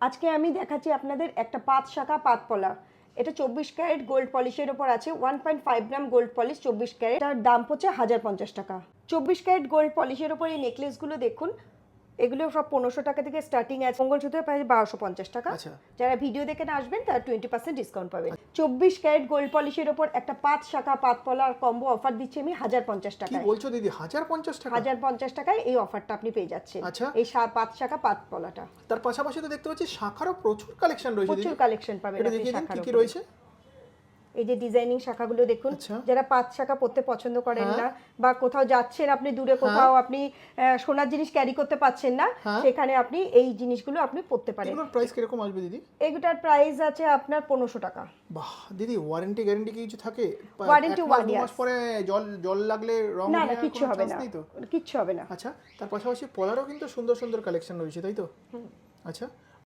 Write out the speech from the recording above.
আজকে আমি দেখাচ্ছি আপনাদের একটা 5 শাখা পাতপলা। এটা 24 ক্যারেট গোল্ড পলিশের ওপর আছে, 1.5 গ্রাম গোল্ড পলিশ 24 ক্যারেট। তার দাম হচ্ছে 1050 টাকা। 24 ক্যারেট গোল্ড পলিশের ওপর এই নেকলেসগুলো দেখুন, এগুলো সব 1500 টাকা থেকে স্টার্টিং আছে। মঙ্গলসূত্রের প্রাইস 1250 টাকা। যারা ভিডিও দেখে না আসবেন তারা 20% ডিসকাউন্ট পাবেন। 24 ক্যারেট গোল্ড পলিশের ওপর একটা 5 শাখা পাতপলার কম্বো অফার দিচ্ছি আমি 1050 টাকা। কি বলছো দিদি, 1050 টাকা? 1050 টাকায় এই অফারটা আপনি পেয়ে যাচ্ছেন। এই 5 শাখা পাতপলাটা। তার পাশাপাশি তো দেখতে পাচ্ছি শাখারও প্রচুর কালেকশন রয়েছে। প্রচুর কালেকশন পাবেন আপনি শাখার। কি কি রয়েছে? এই যে ডিজাইনিং শাখাগুলো দেখুন, যারা 5 শাখা পরতে পছন্দ করেন না, বা কোথাও যাচ্ছেন আপনি দূরে, কোথাও আপনি সোনার জিনিস ক্যারি করতে পাচ্ছেন না, সেখানে আপনি এই জিনিসগুলো আপনি পরতে পারেন। এগুলোর প্রাইস কিরকম আসবে দিদি? এগুটার প্রাইস আছে আপনার 1500 টাকা। বাহ দিদি, ওয়ারেন্টি গ্যারান্টি কি কিছু থাকে? ওয়ারেন্টি 1 ইয়ার। মাস পরে জল লাগলে রং না না, কিছু হবে না, কিচ্ছু হবে না। আচ্ছা, তার পাশাপাশি পলারও কিন্তু সুন্দর সুন্দর কালেকশন রয়েছে, তাই তো? আচ্ছা,